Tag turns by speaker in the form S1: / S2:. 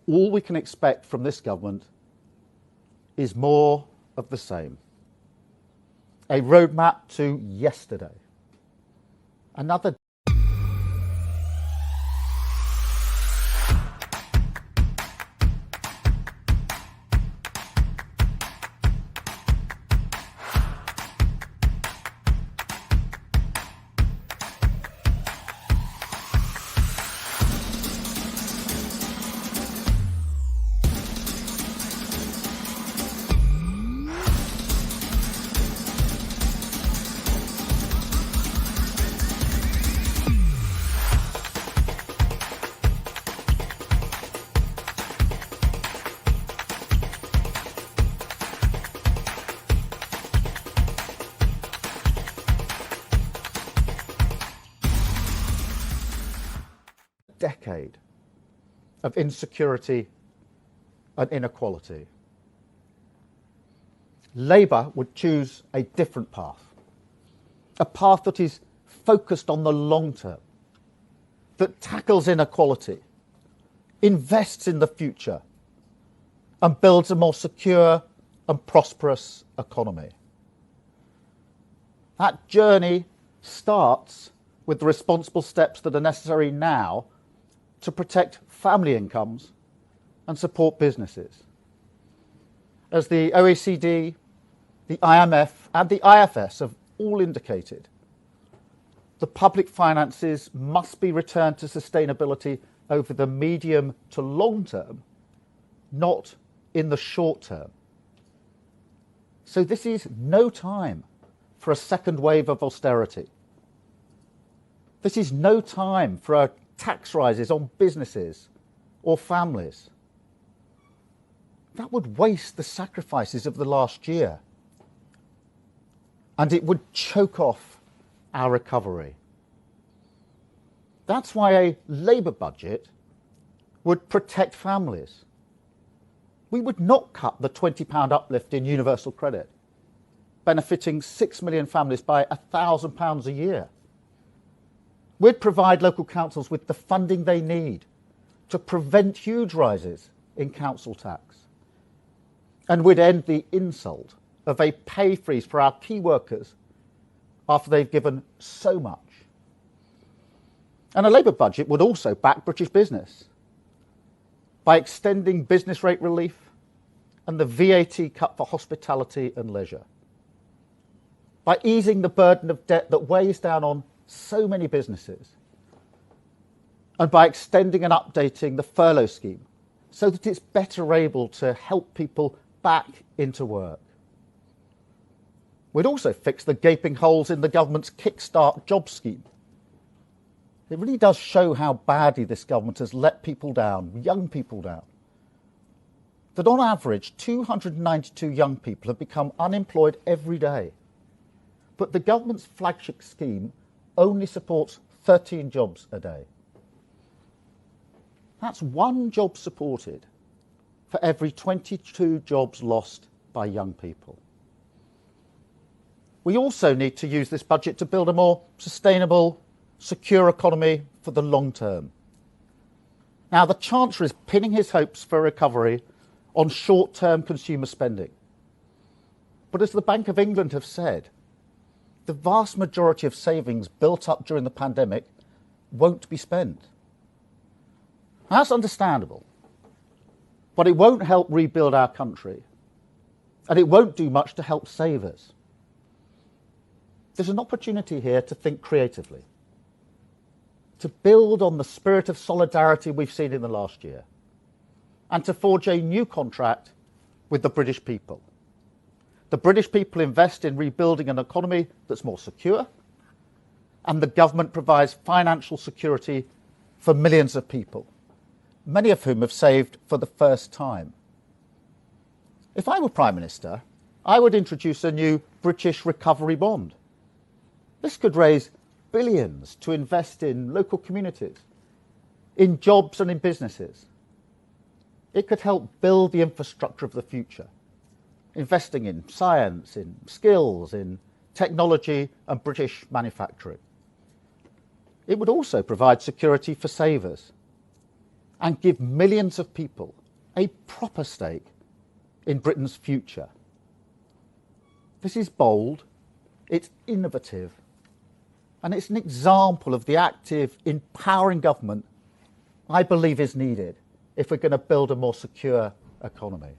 S1: all we can expect from this government is more of the same. A roadmap to yesterday. Another decade of insecurity and inequality. Labour would choose a different path, a path that is focused on the long term, that tackles inequality, invests in the future, and builds a more secure and prosperous economy. That journey starts with the responsible steps that are necessary now to protect family incomes and support businesses. As the OECD, the IMF and the IFS have all indicated, the public finances must be returned to sustainability over the medium to long term, not in the short term. So this is no time for a second wave of austerity. This is no time for tax rises on businesses or families. That would waste the sacrifices of the last year, and it would choke off our recovery. That's why a Labour budget would protect families. We would not cut the £20 uplift in universal credit, benefiting 6 million families by £1,000 a year. We'd provide local councils with the funding they need to prevent huge rises in council tax. And we'd end the insult of a pay freeze for our key workers after they've given so much. And a Labour budget would also back British business by extending business rate relief and the VAT cut for hospitality and leisure, by easing the burden of debt that weighs down on so many businesses, and by extending and updating the furlough scheme so that it's better able to help people back into work. We'd also fix the gaping holes in the government's Kickstart job scheme. It really does show how badly this government has let people down, young people down. That on average, 292 young people have become unemployed every day. But the government's flagship scheme only supports 13 jobs a day. That's one job supported for every 22 jobs lost by young people. We also need to use this budget to build a more sustainable, secure economy for the long term. Now, the Chancellor is pinning his hopes for recovery on short-term consumer spending. But as the Bank of England have said, the vast majority of savings built up during the pandemic won't be spent. That's understandable, but it won't help rebuild our country, and it won't do much to help save us. There's an opportunity here to think creatively, to build on the spirit of solidarity we've seen in the last year, and to forge a new contract with the British people. The British people invest in rebuilding an economy that's more secure, and the government provides financial security for millions of people, many of whom have saved for the first time. If I were Prime Minister, I would introduce a new British recovery bond. This could raise billions to invest in local communities, in jobs and in businesses. It could help build the infrastructure of the future, investing in science, in skills, in technology and British manufacturing. It would also provide security for savers. and give millions of people a proper stake in Britain's future. This is bold, it's innovative, and it's an example of the active, empowering government I believe is needed if we're going to build a more secure economy.